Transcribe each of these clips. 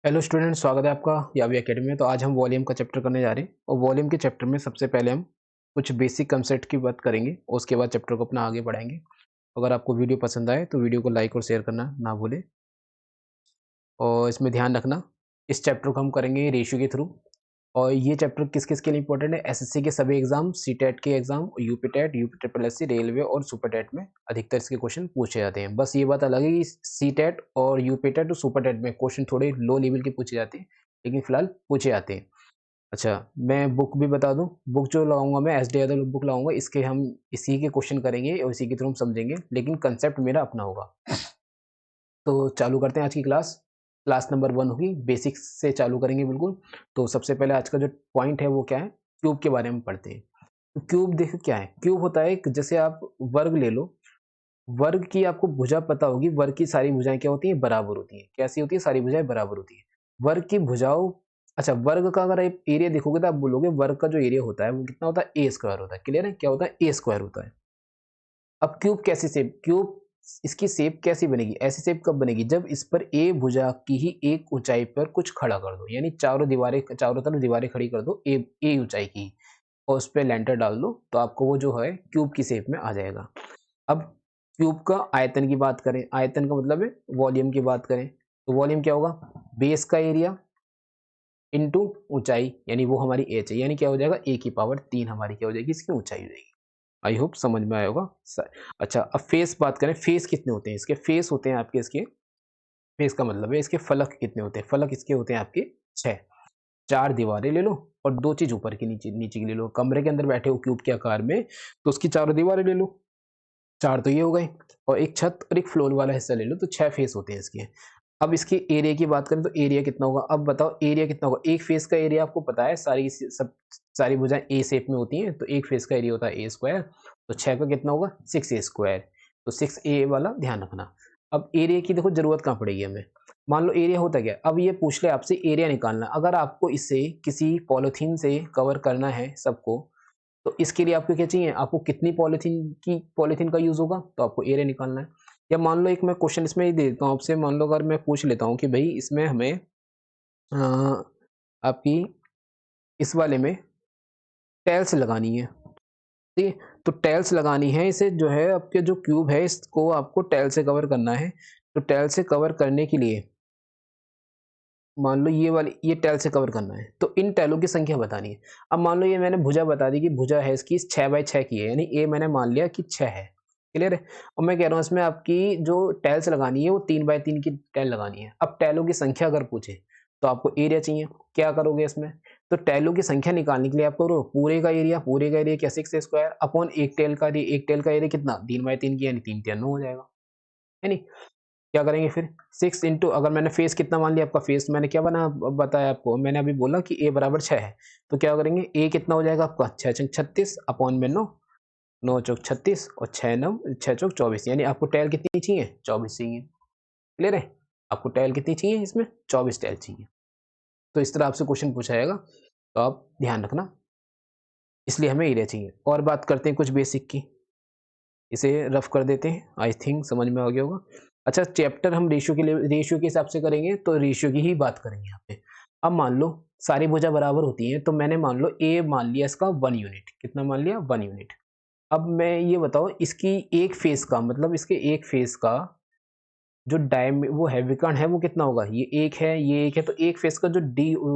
Hello student, स्वागत है आपका यावी एकेडमी में। तो आज हम वॉल्यूम का चैप्टर करने जा रहे हैं और वॉल्यूम के चैप्टर में सबसे पहले हम कुछ बेसिक कंसेप्ट की बात करेंगे और उसके बाद चैप्टर को अपना आगे बढ़ाएंगे। अगर आपको वीडियो पसंद आए तो वीडियो को लाइक और शेयर करना ना भूलें। और इसमें ध्यान रखना, इस चैप्टर को हम करेंगे रेशियो के थ्रू। और ये चैप्टर किस किस के लिए इंपॉर्टेंट है? एसएससी के सभी एग्जाम, सीटेट के एग्जाम, यूपीटेट, यूपीट्रिपल रेलवे और सुपरटेट में अधिकतर इसके क्वेश्चन पूछे जाते हैं। बस ये बात अलग है कि सीटेट और यूपीटेट और सुपरटेट में क्वेश्चन थोड़े लो लेवल के पूछे जाते हैं, लेकिन फिलहाल पूछे जाते हैं। अच्छा, मैं बुक भी बता दूं। बुक जो लगाऊंगा मैं एस डी यादव बुक लगाऊंगा, इसके हम इसी के क्वेश्चन करेंगे और इसी के थ्रू हम समझेंगे, लेकिन कंसेप्ट मेरा अपना होगा। तो चालू करते हैं आज की क्लास। क्लास नंबर 1 होगी, बेसिक्स से चालू करेंगे बिल्कुल। तो सबसे पहले आज का जो पॉइंट है वो क्या है? क्यूब के बारे में पढ़ते हैं। तो क्यूब देखो क्या है। क्यूब होता है जैसे आप वर्ग ले लो, वर्ग की आपको भुजा पता होगी। वर्ग की सारी भुजाएं क्या होती हैं? बराबर होती हैं। कैसी होती है? सारी भुजाएं बराबर होती हैं। वर्ग की भुजाओं, अच्छा, वर्ग का अगर आप एरिया देखोगे तो आप बोलोगे वर्ग का जो एरिया होता है वो कितना होता है? ए स्क्वायर होता है। क्लियर है? क्या होता है? ए स्क्वायर होता है। अब क्यूब कैसे शेप, क्यूब इसकी शेप कैसी बनेगी? ऐसी शेप कब बनेगी? जब इस पर ए भुजा की ही एक ऊंचाई पर कुछ खड़ा कर दो, यानी चारों तरफ दीवारें खड़ी कर दो ए ऊंचाई की, और उस पर लेंटर डाल दो, तो आपको वो जो है क्यूब की शेप में आ जाएगा। अब क्यूब का आयतन की बात करें, आयतन का मतलब है वॉल्यूम की बात करें, तो वॉल्यूम क्या होगा? बेस का एरिया इंटू ऊंचाई, यानी वो हमारी एच है, यानी क्या हो जाएगा? ए की पावर 3 हमारी क्या हो जाएगी? इसकी ऊंचाई हो जाएगी। आई होप समझ में आया होगा। अच्छा, अब फेस बात करें। फेस कितने होते हैं इसके? फेस होते हैं आपके इसके, फेस का मतलब है इसके फलक कितने होते हैं? फलक इसके होते हैं आपके 6। 4 दीवारें ले लो और 2 चीज ऊपर की नीचे नीचे की ले लो। कमरे के अंदर बैठे हो क्यूब के आकार में, तो उसकी चारों दीवारें ले लो। 4 तो ये हो गए, और एक छत और एक फ्लोर वाला हिस्सा ले लो, तो 6 फेस होते हैं इसके। अब इसके एरिया की बात करें तो एरिया कितना होगा? अब बताओ एरिया कितना होगा? एक फेस का एरिया आपको पता है, सारी भुजाएं ए शेप में होती हैं, तो एक फेस का एरिया होता है ए स्क्वायर। तो 6 का कितना होगा? 6 ए स्क्वायर। तो 6 ए वाला ध्यान रखना। अब एरिया की देखो जरूरत कहाँ पड़ेगी हमें। मान लो एरिया होता क्या है? अब ये पूछ ले आपसे एरिया निकालना। अगर आपको इसे किसी पॉलिथीन से कवर करना है सबको, तो इसके लिए आपको क्या चाहिए? आपको कितनी पॉलिथीन का यूज होगा, तो आपको एरिया निकालना है। या मान लो एक मैं क्वेश्चन इसमें ही दे देता हूँ आपसे। मान लो अगर मैं पूछ लेता हूँ कि भाई इसमें हमें आपकी इस वाले में टाइल्स लगानी है, ठीक है? तो टाइल्स लगानी है, इसे जो है आपके जो क्यूब है इसको आपको टाइल से कवर करना है। तो टाइल से कवर करने के लिए मान लो ये टाइल से कवर करना है, तो इन टाइलों की संख्या बतानी है। अब मान लो ये मैंने भुजा बता दी कि भुजा है इसकी 6 बाई 6 की है, यानी ए मैंने मान लिया कि 6 है। क्लियर है? और मैं कह रहा हूँ इसमें आपकी जो टाइल्स लगानी है वो 3 बाई 3 की टाइल लगानी है। अब टाइलों की संख्या अगर पूछे तो आपको एरिया चाहिए। क्या करोगे इसमें? तो टाइलों की संख्या निकालने के लिए आप करो पूरे का एरिया क्या? 6 स्क्वायर अपॉन एक टाइल का एरिया कितना? 3 बाई 3 की, यानी 3 3 9 हो जाएगा, है नहीं? क्या करेंगे फिर? 6 इंटू, अगर मैंने फेस कितना मान लिया आपका? फेस मैंने क्या बताया आपको? मैंने अभी बोला कि ए बराबर 6 है। तो क्या करेंगे? ए कितना हो जाएगा आपका? 6 छंग 36 अपॉन में 9, 9 चौक 36 और 6 चौक 24, यानी आपको टाइल कितनी चाहिए? 24 चाहिए। क्लियर है? आपको टाइल कितनी चाहिए इसमें? 24 टाइल चाहिए। तो इस तरह आपसे क्वेश्चन पूछा जाएगा, तो आप ध्यान रखना, इसलिए हमें एरिया चाहिए। और बात करते हैं कुछ बेसिक की, इसे रफ कर देते हैं। आई थिंक समझ में आ गया होगा। अच्छा, चैप्टर हम रेशियो के हिसाब से करेंगे, तो रेशियो की ही बात करेंगे यहाँ पे। अब मान लो सारी भुजा बराबर होती हैं, तो मैंने मान लो ए मान लिया इसका 1 यूनिट। कितना मान लिया? 1 यूनिट। अब मैं ये बताओ इसकी एक फेस का मतलब इसके एक फेस का जो वो है विकर्ण है वो कितना होगा? ये एक है, तो एक फेस का जो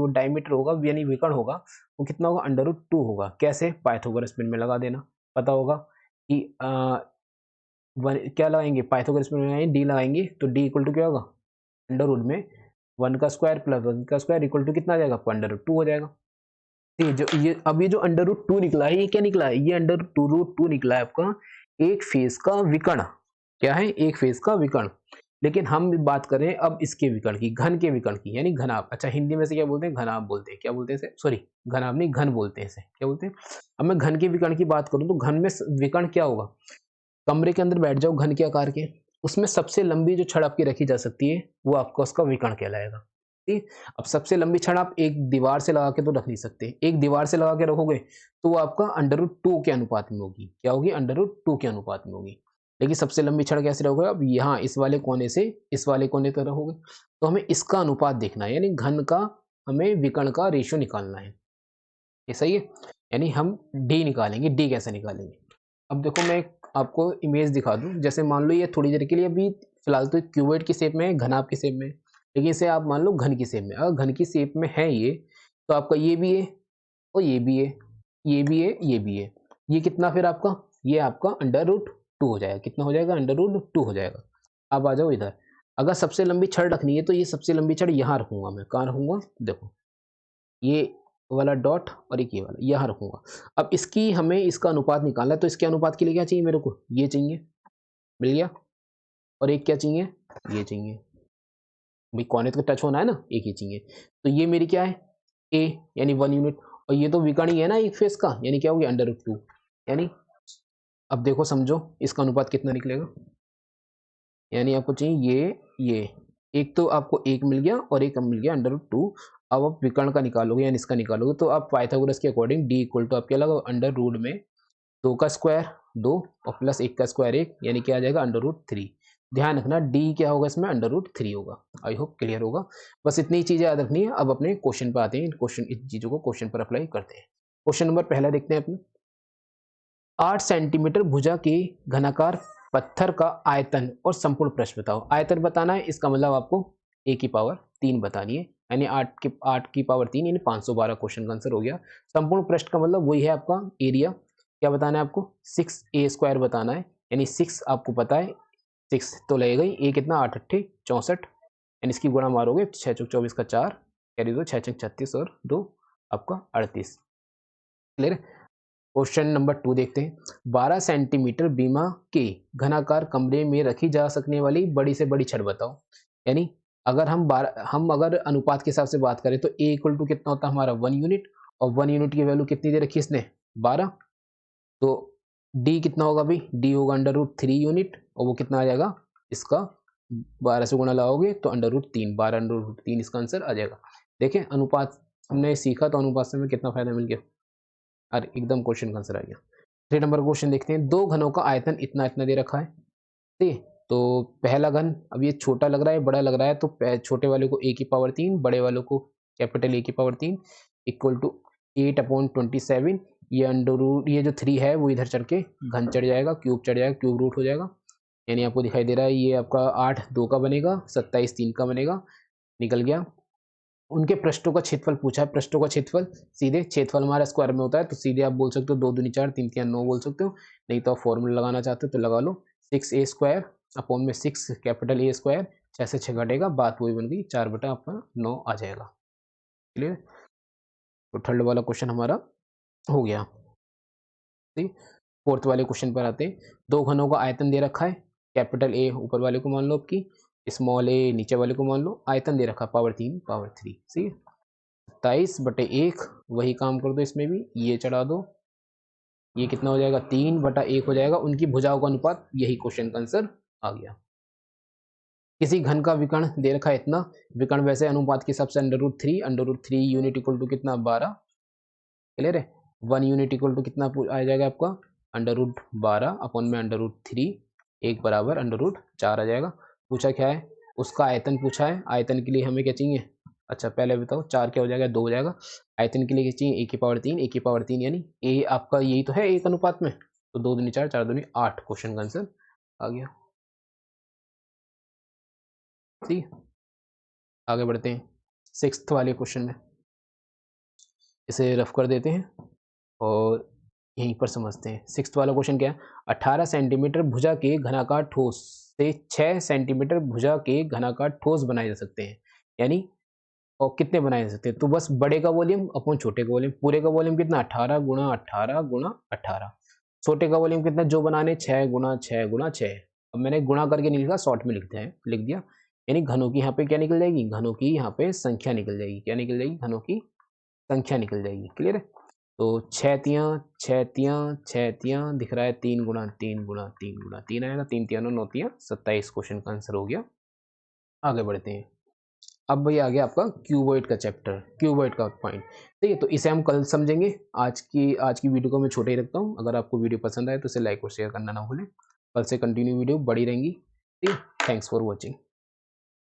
डायमीटर होगा यानी विकर्ण होगा, वो कितना होगा? √2 होगा। कैसे? पाइथागोरस में लगा देना। पता होगा कि क्या लगाएंगे? पाइथागोरस में लगाएंगे, डी लगाएंगे, तो डी इक्वल टू क्या होगा? अंडर रूट में 1 का स्क्वायर प्लस 1 का स्क्वायर इक्वल टू कितना आ जाएगा? आपका √2 हो जाएगा। ठीक है, जो ये अब ये जो √2 निकला है, ये क्या निकला है? ये √2 निकला है आपका एक फेस का विकर्ण। क्या है? एक फेस का विकर्ण। लेकिन हम बात करें अब इसके विकर्ण की, घन के विकर्ण की, यानी घनाभ। अच्छा, हिंदी में से क्या बोलते हैं? घनाभ बोलते हैं। क्या बोलते हैं इसे? सॉरी, घनाभ नहीं, घन बोलते हैं इसे। क्या बोलते हैं? अब मैं घन के विकर्ण की बात करूं तो घन में विकर्ण क्या होगा? कमरे के अंदर बैठ जाओ घन के आकार के, उसमें सबसे लंबी जो छड़ आपकी रखी जा सकती है वो आपका उसका विकर्ण कहलाएगा। ठीक। अब सबसे लंबी छड़ आप एक दीवार से लगा के तो रख नहीं सकते। एक दीवार से लगा के रखोगे तो वो आपका √2 के अनुपात में होगी। क्या होगी? √2 के अनुपात में होगी। लेकिन सबसे लंबी छड़ कैसे रखोगे? अब यहाँ इस वाले कोने से इस वाले कोने तक रखोगे, तो हमें इसका अनुपात देखना है, यानी घन का हमें विकर्ण का रेशियो निकालना है। ये सही है? यानी हम डी निकालेंगे। डी कैसे निकालेंगे? अब देखो मैं आपको इमेज दिखा दूँ, जैसे मान लो ये थोड़ी देर के लिए अभी फिलहाल तो क्यूबॉइड की शेप में है, घनाभ की शेप में है, लेकिन इसे आप मान लो घन की शेप में। अगर घन की शेप में है ये, तो आपका ये भी है और ये भी है, ये भी है, ये भी है। ये कितना फिर आपका? ये आपका √2 हो जाएगा। कितना हो जाएगा? √2 हो जाएगा। अब आ जाओ इधर। अगर सबसे लंबी छड़ रखनी है तो ये सबसे लंबी छड़ यहाँ रखूँगा मैं। कहाँ रखूँगा? देखो, ये वाला डॉट और एक ये वाला यहाँ रखूँगा। अब इसकी हमें इसका अनुपात निकालना है, तो इसके अनुपात के लिए क्या चाहिए मेरे को? ये चाहिए, मिल गया। और एक क्या चाहिए? ये चाहिए। भाई कोने तो टच होना है ना, एक ही चाहिए। तो ये मेरी क्या है? ए, यानी 1 यूनिट। और ये तो विकर्ण ही है ना एक फेस का, यानी क्या हो गया? √2। यानी अब देखो समझो इसका अनुपात कितना निकलेगा। यानी आपको चाहिए ये एक, तो आपको एक मिल गया और एक मिल गया √2। अब आप विकर्ण का निकालोगे यानी इसका निकालोगे, तो आप पाइथागोरस के अकॉर्डिंग डी इक्वल टू आप क्या लगा? अंडर रूट में 2 का स्क्वायर 2 और प्लस 1 का स्क्वायर 1, यानी क्या आ जाएगा? √3। ध्यान रखना डी क्या होगा इसमें? √3 होगा। आई होप क्लियर होगा। बस इतनी ही चीजें याद रखनी है। अब अपने क्वेश्चन पर आते हैं। क्वेश्चन इस चीजों को क्वेश्चन पर अप्लाई करते हैं। क्वेश्चन नंबर पहला देखते हैं अपने। 8 सेंटीमीटर भुजा के घनाकार पत्थर का आयतन और संपूर्ण पृष्ठ बताओ। आयतन बताना है, इसका मतलब आपको a की पावर 3 बतानी है, यानी 8 की पावर 3 यानी 512 क्वेश्चन का आंसर हो गया। संपूर्ण पृष्ठ का मतलब वही है आपका एरिया। क्या बताना है आपको? 6a² बताना है, यानी 6 आपको पता है, 6 तो लगेगा ही। a कितना? 8 8 64, यानी इसकी गुणा मारोगे 6 चौक 24 का 4, कैरी दो 6 छक 36 और 2 आपका 38। क्लियर? क्वेश्चन नंबर 2 देखते हैं। 12 सेंटीमीटर बीमा के घनाकार कमरे में रखी जा सकने वाली बड़ी से बड़ी छड़ बताओ। यानी अगर हम अगर अनुपात के हिसाब से बात करें तो a इक्वल टू कितना होता है हमारा? 1 यूनिट, और 1 यूनिट की वैल्यू कितनी दे रखी है इसने? 12। तो d कितना होगा भाई? d होगा √3 यूनिट, और वो कितना आ जाएगा इसका? 12 से गुणा लगाओगे तो √3, 12 √3 इसका आंसर आ जाएगा। देखें अनुपात हमने सीखा, तो अनुपात से हमें कितना फायदा मिल गया? और एकदम क्वेश्चन का आंसर आ गया। 3 नंबर क्वेश्चन देखते हैं। दो घनों का आयतन इतना इतना दे रखा है, ठीक है? तो पहला घन, अब ये छोटा लग रहा है बड़ा लग रहा है, तो छोटे वाले को a की पावर 3, बड़े वालों को कैपिटल A की पावर 3 इक्वल टू 8/27। ये अंडर रूट, ये जो 3 है वो इधर चढ़ के घन चढ़ जाएगा, क्यूब चढ़ जाएगा, क्यूब रूट हो जाएगा। यानी आपको दिखाई दे रहा है ये आपका 8 2 का बनेगा, 27 3 का बनेगा, निकल गया। उनके पृष्ठों का क्षेत्रफल पूछा है। पृष्ठों का क्षेत्रफल, सीधे क्षेत्रफल हमारा स्क्वायर में होता है, तो सीधे आप बोल सकते हो 2 दूनी 4 3 3 9 बोल सकते हो। नहीं तो आप फॉर्मूला लगाना चाहते हो तो लगा लो, 6a² अपॉन में 6 कैपिटल A², 6 से 6 घटेगा, बात वही बन गई, 4/9 आ जाएगा। क्लियर? तो थर्ड वाला क्वेश्चन हमारा हो गया। ठीक, फोर्थ वाले क्वेश्चन पर आते हैं। दो घनों का आयतन दे रखा है, कैपिटल A ऊपर वाले को मान लो आपकी, स्मॉल a नीचे वाले को मान लो, आयतन दे रखा पावर 3 पावर 3। ठीक है, 27/1, वही काम कर दो इसमें भी, ये चढ़ा दो, ये कितना हो जाएगा? 3/1 हो जाएगा। उनकी भुजाओं का अनुपात, यही क्वेश्चन का आंसर आ गया। किसी घन का विकर्ण दे रखा है इतना, विकर्ण वैसे अनुपात के हिसाब से √3 यूनिट इक्वल टू कितना? 12। क्लियर है? 1 यूनिट इक्वल टू कितना आ जाएगा आपका? √12 अपॉन में √3, 1 बराबर √4 आ जाएगा। पूछा क्या है? उसका आयतन पूछा है। आयतन के लिए हमें क्या चाहिए? अच्छा पहले बताओ, 4 क्या हो जाएगा? 2 हो जाएगा। आयतन के लिए क्या चाहिए? a की पावर 3, a की पावर 3 यानी a आपका यही तो है एक अनुपात में, तो 2 दूनी 4 4 दूनी 8 क्वेश्चन का आंसर आ गया। ठीक, आगे बढ़ते हैं 6th वाले क्वेश्चन में। इसे रफ कर देते हैं और यहीं पर समझते हैं। 6th वाला क्वेश्चन क्या है? 18 सेंटीमीटर भुजा के घनाकार ठोस से 6 सेंटीमीटर भुजा के घनाकार ठोस बनाए जा सकते हैं। यानी और कितने बनाए जा सकते हैं? तो बस बड़े का वॉल्यूम अपॉन छोटे का वॉल्यूम। पूरे का वॉल्यूम कितना? 18 गुणा 18 गुणा 18। छोटे का वॉल्यूम कितना जो बनाने? 6 गुणा 6 गुणा 6। अब मैंने गुणा करके नहीं लिखा, शॉर्ट में लिखते हैं, लिख दिया। यानी घनों की यहाँ पे क्या निकल जाएगी? घनों की यहाँ पे संख्या निकल जाएगी। क्या निकल जाएगी? घनों की संख्या निकल जाएगी। क्लियर है? तो 6 तियां 6 तियां 6 तियां दिख रहा है, 3 गुणा 3 गुणा 3 गुणा 3 आएगा, 3 तियां 9 तियां 27 क्वेश्चन का आंसर हो गया। आगे बढ़ते हैं। अब भाई आ गया आपका क्यूबॉइड का चैप्टर, क्यूबॉइड का पॉइंट। ठीक है, तो इसे हम कल समझेंगे। आज की वीडियो को मैं छोटा ही रखता हूँ। अगर आपको वीडियो पसंद आए तो इसे लाइक और शेयर करना ना भूलें। कल से कंटिन्यू वीडियो बड़ी रहेंगी। ठीक है, थैंक्स फॉर वॉचिंग।